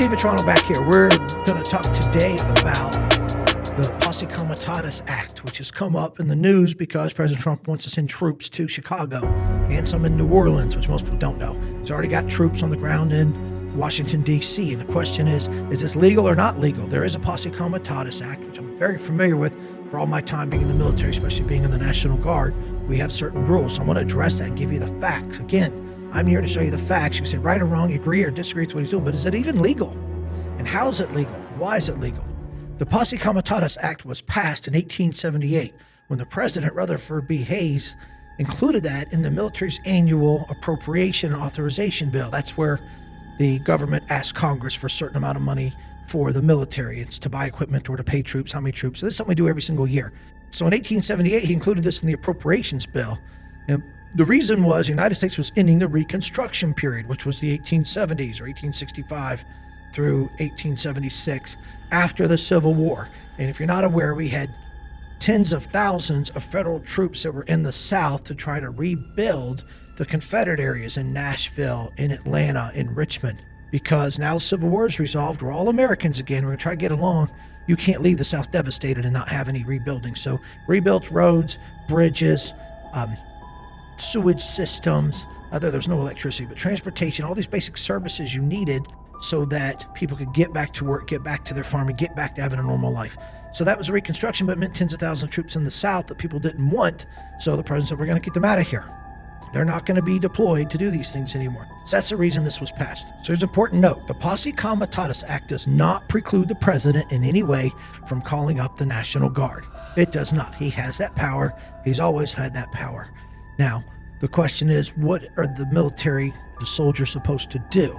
Steve Vetrano back here. We're going to talk today about the Posse Comitatus Act, which has come up in the news because President Trump wants to send troops to Chicago and some in New Orleans, which most people don't know. He's already got troops on the ground in Washington, D.C. And the question is this legal or not legal? There is a Posse Comitatus Act, which I'm very familiar with for all my time being in the military, especially being in the National Guard. We have certain rules. So I want to address that and give you the facts. Again, I'm here to show you the facts. You say right or wrong, you agree or disagree with what he's doing, but is it even legal? And how is it legal? Why is it legal? The Posse Comitatus Act was passed in 1878 when the President, Rutherford B. Hayes, included that in the military's annual appropriation and authorization bill. That's where the government asked Congress for a certain amount of money for the military. It's to buy equipment or to pay troops, how many troops. So this is something we do every single year. So in 1878, he included this in the appropriations bill. And the reason was the United States was ending the Reconstruction period, which was the 1870s or 1865 through 1876 after the Civil War. And if you're not aware, we had tens of thousands of federal troops that were in the South to try to rebuild the Confederate areas in Nashville, in Atlanta, in Richmond. Because now the Civil War is resolved, we're all Americans again, we're going to try to get along. You can't leave the South devastated and not have any rebuilding. So rebuilt roads, bridges, sewage systems, there was no electricity, but transportation, all these basic services you needed so that people could get back to work, get back to their farming, get back to having a normal life. So that was a Reconstruction, but it meant tens of thousands of troops in the South that people didn't want. So the president said, we're going to get them out of here. They're not going to be deployed to do these things anymore. So that's the reason this was passed. So there's an important note. The Posse Comitatus Act does not preclude the president in any way from calling up the National Guard. It does not. He has that power. He's always had that power. Now, the question is, what are the military, the soldiers, supposed to do?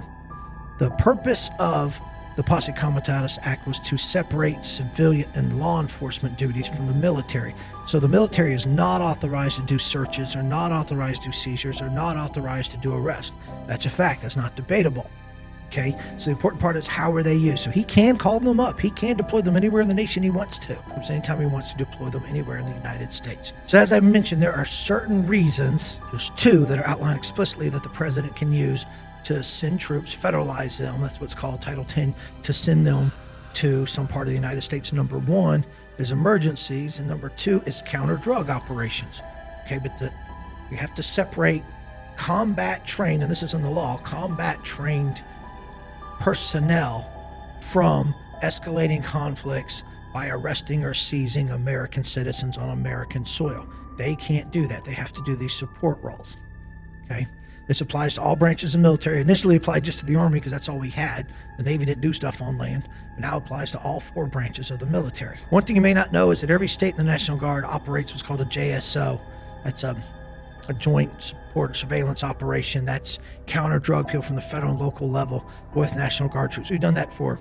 The purpose of the Posse Comitatus Act was to separate civilian and law enforcement duties from the military. So the military is not authorized to do searches, or not authorized to do seizures, or not authorized to do arrests. That's a fact. That's not debatable. Okay, so the important part is how are they used? So he can call them up. He can deploy them anywhere in the nation he wants to. Anytime he wants to deploy them anywhere in the United States. So as I mentioned, there are certain reasons, there's two that are outlined explicitly, that the president can use to send troops, federalize them. That's what's called Title 10, to send them to some part of the United States. Number one is emergencies, and number two is counter-drug operations. Okay, but you have to separate combat trained, and this is in the law, combat trained personnel from escalating conflicts by arresting or seizing American citizens on American soil. They can't do that. They have to do these support roles. Okay, this applies to all branches of the military. Initially applied just to the Army because that's all we had. The Navy didn't do stuff on land. But now applies to all four branches of the military. One thing you may not know is that every state in the National Guard operates what's called a JSO. That's a joint support surveillance operation. That's counter-drug people from the federal and local level with National Guard troops. We've done that for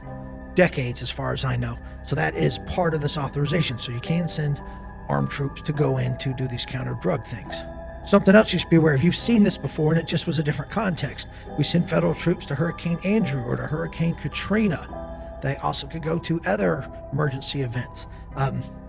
decades as far as I know. So that is part of this authorization. So you can send armed troops to go in to do these counter-drug things. Something else you should be aware of. You've seen this before, and it just was a different context. We sent federal troops to Hurricane Andrew or to Hurricane Katrina. They also could go to other emergency events.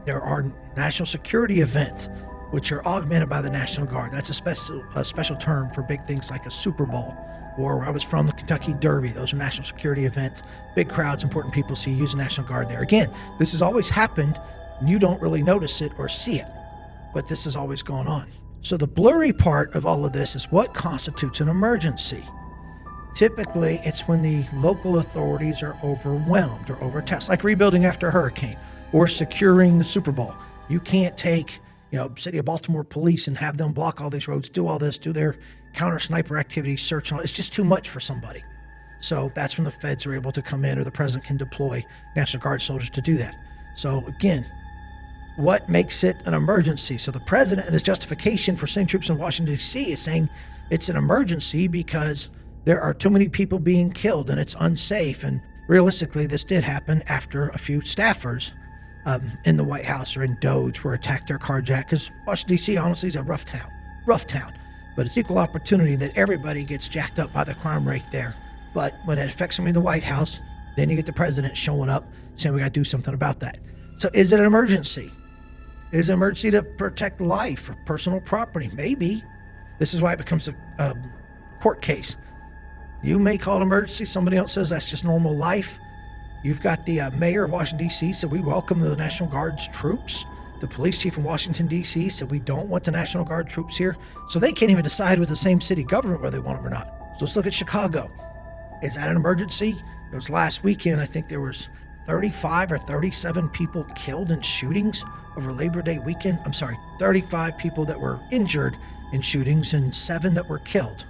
There are national security events which are augmented by the National Guard. That's a special term for big things like a Super Bowl, or where I was from, the Kentucky Derby. Those are national security events, big crowds, important people, so you use the National Guard there. Again, this has always happened, and you don't really notice it or see it, but this has always gone on. So the blurry part of all of this is what constitutes an emergency. Typically, it's when the local authorities are overwhelmed or overtasked, like rebuilding after a hurricane or securing the Super Bowl. You can't take City of Baltimore police and have them block all these roads, do all this, do their counter sniper activities, search on it. It's just too much for somebody. So that's when the feds are able to come in, or the president can deploy National Guard soldiers to do that. So again, what makes it an emergency? So the president, and his justification for sending troops in Washington, D.C. is saying it's an emergency because there are too many people being killed and it's unsafe. And realistically, this did happen after a few staffers in the White House or in Doge were attacked, their carjacked, because Washington, D.C. honestly is a rough town. But it's equal opportunity that everybody gets jacked up by the crime rate there. But when it affects somebody in the White House, then you get the president showing up saying we got to do something about that. So is it an emergency? Is it an emergency to protect life or personal property? Maybe. This is why it becomes a court case. You may call it emergency. Somebody else says that's just normal life. You've got the mayor of Washington, D.C. said we welcome the National Guard's troops. The police chief in Washington, D.C. said we don't want the National Guard troops here. So they can't even decide with the same city government whether they want them or not. So let's look at Chicago. Is that an emergency? It was last weekend. I think there was 35 or 37 people killed in shootings over Labor Day weekend. 35 people that were injured in shootings and 7 that were killed.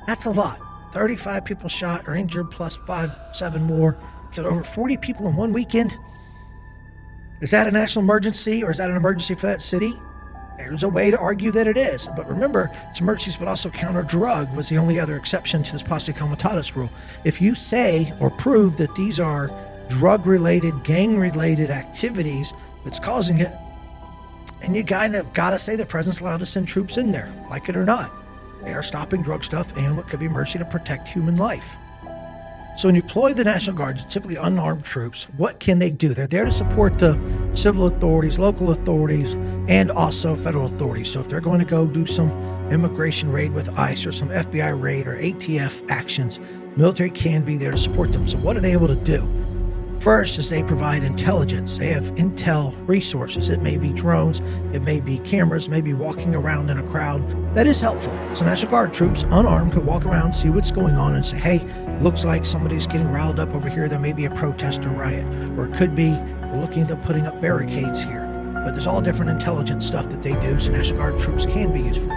That's a lot. 35 people shot or injured plus 7 more. Killed over 40 people in one weekend. Is that a national emergency or is that an emergency for that city? There's a way to argue that it is. But remember, it's emergencies but also counter-drug was the only other exception to this Posse Comitatus rule. If you say or prove that these are drug-related, gang-related activities that's causing it, and you kind of got to say the president's allowed to send troops in there, like it or not. They are stopping drug stuff and what could be emergency to protect human life. So when you deploy the National Guard, typically unarmed troops, what can they do? They're there to support the civil authorities, local authorities, and also federal authorities. So if they're going to go do some immigration raid with ICE or some FBI raid or ATF actions, military can be there to support them. So what are they able to do? First is they provide intelligence. They have intel resources. It may be drones, it may be cameras, maybe walking around in a crowd. That is helpful. So National Guard troops, unarmed, could walk around, see what's going on and say, hey, looks like somebody's getting riled up over here. There may be a protest or riot. Or it could be, we're looking at putting up barricades here. But there's all different intelligence stuff that they do, so National Guard troops can be useful.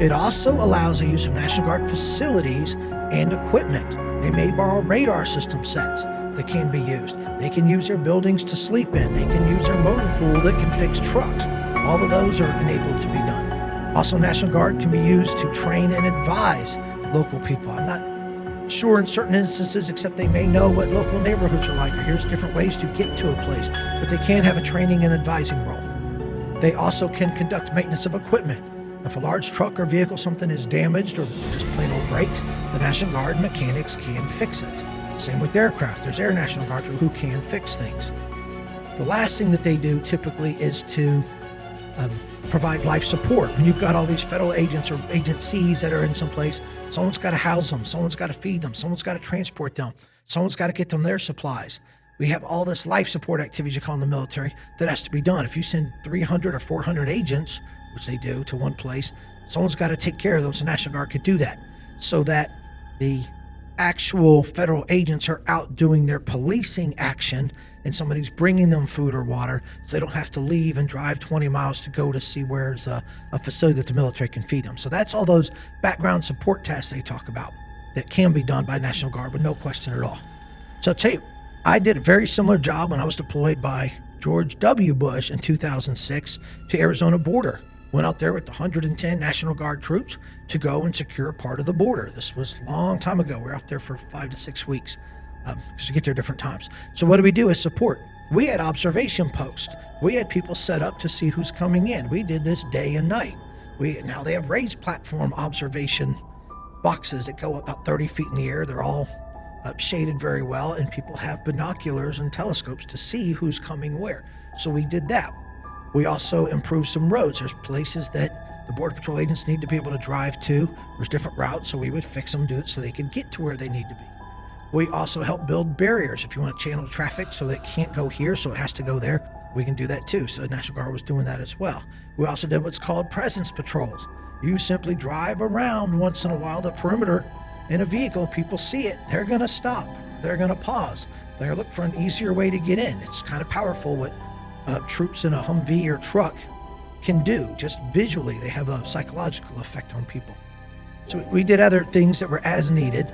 It also allows the use of National Guard facilities and equipment. They may borrow radar system sets that can be used. They can use their buildings to sleep in. They can use their motor pool that can fix trucks. All of those are enabled to be done. Also, National Guard can be used to train and advise local people. I'm not sure in certain instances, except they may know what local neighborhoods are like, or here's different ways to get to a place, but they can have a training and advising role. They also can conduct maintenance of equipment. If a large truck or vehicle, something is damaged or just plain old breaks, the National Guard mechanics can fix it. Same with aircraft. There's Air National Guard who can fix things. The last thing that they do typically is to provide life support. When you've got all these federal agents or agencies that are in some place, someone's got to house them, someone's got to feed them, someone's got to transport them, someone's got to get them their supplies. We have all this life support activities you call in the military that has to be done. If you send 300 or 400 agents, which they do, to one place, someone's got to take care of them, so National Guard could do that, so that the actual federal agents are out doing their policing action and somebody's bringing them food or water, so they don't have to leave and drive 20 miles to go to see where's a facility that the military can feed them. So that's all those background support tasks they talk about that can be done by National Guard with no question at all. So I'll tell you, I did a very similar job when I was deployed by George W. Bush in 2006 to Arizona border. Went out there with 110 National Guard troops to go and secure part of the border. This was a long time ago. We were out there for 5 to 6 weeks because we get there different times. So what do we do as support? We had observation posts. We had people set up to see who's coming in. We did this day and night. Now they have raised platform observation boxes that go about 30 feet in the air. They're all shaded very well, and people have binoculars and telescopes to see who's coming where. So we did that. We also improved some roads. There's places that the Border Patrol agents need to be able to drive to. There's different routes, so we would fix them, do it so they can get to where they need to be. We also help build barriers. If you want to channel traffic so that it can't go here, so it has to go there, we can do that too. So the National Guard was doing that as well. We also did what's called presence patrols. You simply drive around once in a while the perimeter in a vehicle. People see it, they're going to stop, they're going to pause, they're going to look for an easier way to get in. It's kind of powerful what troops in a Humvee or truck can do. Just visually, they have a psychological effect on people. So we did other things that were as needed,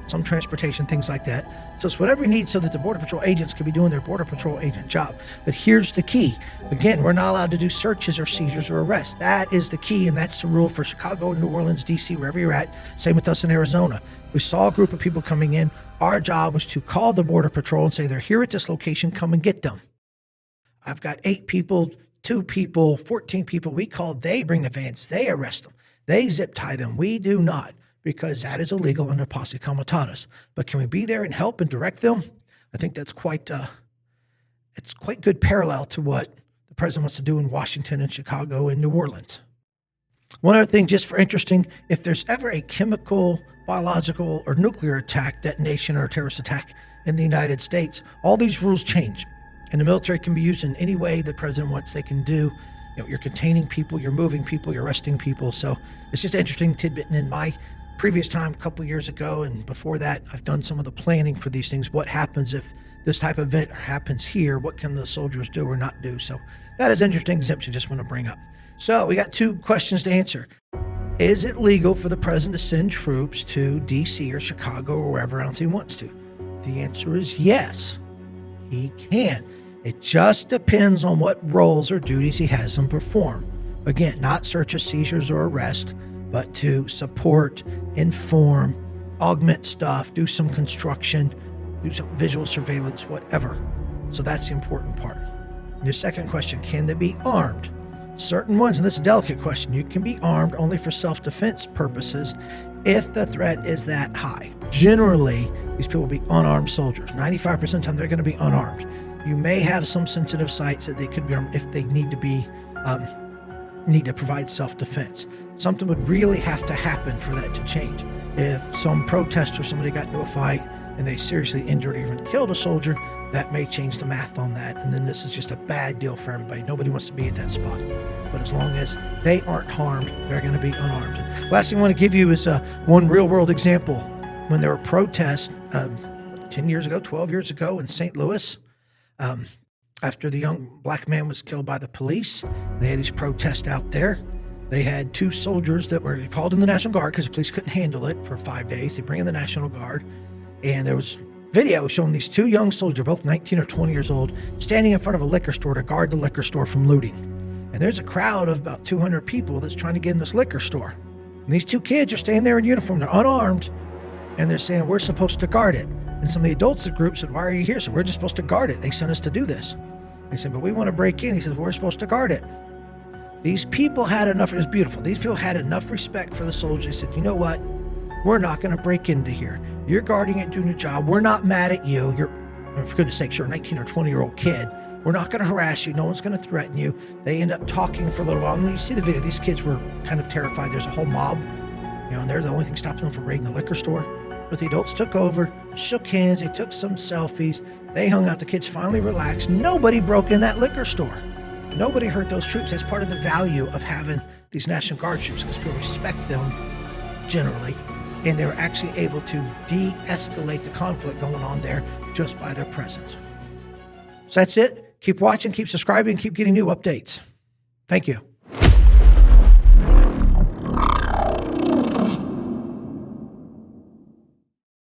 some transportation, things like that. So it's whatever we need so that the Border Patrol agents can be doing their Border Patrol agent job. But here's the key. Again, we're not allowed to do searches or seizures or arrests. That is the key, and that's the rule for Chicago, New Orleans, D.C., wherever you're at. Same with us in Arizona. If we saw a group of people coming in, our job was to call the Border Patrol and say, they're here at this location, come and get them. I've got 8 people, 2 people, 14 people. We call, they bring the vans, they arrest them. They zip tie them. We do not, because that is illegal under Posse Comitatus. But can we be there and help and direct them? I think that's quite good parallel to what the president wants to do in Washington and Chicago and New Orleans. One other thing, just for interesting, if there's ever a chemical biological or nuclear attack, detonation, or terrorist attack in the United States. All these rules change, and the military can be used in any way the president wants they can do. You're containing people, you're moving people, you're arresting people. So it's just an interesting tidbit. And in my previous time, a couple years ago, and before that, I've done some of the planning for these things. What happens if this type of event happens here? What can the soldiers do or not do? So that is an interesting exemption, just want to bring up. So we got 2 questions to answer. Is it legal for the president to send troops to D.C. or Chicago or wherever else he wants to? The answer is yes, he can. It just depends on what roles or duties he has them perform. Again, not searches, seizures, or arrest, but to support, inform, augment stuff, do some construction, do some visual surveillance, whatever. So that's the important part. The second question, can they be armed? Certain ones, and this is a delicate question, you can be armed only for self-defense purposes if the threat is that high. Generally, these people will be unarmed soldiers. 95% of the time, they're going to be unarmed. You may have some sensitive sites that they could be armed if they need to provide self-defense. Something would really have to happen for that to change. If some protester or somebody got into a fight and they seriously injured or even killed a soldier, that may change the math on that. And then this is just a bad deal for everybody. Nobody wants to be at that spot. But as long as they aren't harmed, they're going to be unarmed. Last thing I want to give you is one real-world example. When there were protests 10 years ago, 12 years ago in St. Louis, after the young black man was killed by the police, they had these protests out there. They had 2 soldiers that were called in the National Guard because the police couldn't handle it for 5 days. They bring in the National Guard, and there was video showing these 2 young soldiers, both 19 or 20 years old, standing in front of a liquor store to guard the liquor store from looting. And there's a crowd of about 200 people that's trying to get in this liquor store. And these 2 kids are standing there in uniform. They're unarmed, and they're saying, we're supposed to guard it. And some of the adults in the group said, why are you here? So we're just supposed to guard it. They sent us to do this. They said, but we want to break in. He says, we're supposed to guard it. These people had enough, it was beautiful. These people had enough respect for the soldiers. They said, you know what? We're not going to break into here. You're guarding it, doing your job. We're not mad at you. You're, for goodness sake, you're a 19 or 20-year-old kid. We're not going to harass you. No one's going to threaten you. They end up talking for a little while. And then you see the video. These kids were kind of terrified. There's a whole mob, and they're the only thing stopping them from raiding the liquor store. But the adults took over, shook hands, they took some selfies, they hung out, the kids finally relaxed. Nobody broke in that liquor store. Nobody hurt those troops. That's part of the value of having these National Guard troops, because people respect them generally, and they were actually able to de-escalate the conflict going on there just by their presence. So that's it. Keep watching, keep subscribing, keep getting new updates. Thank you.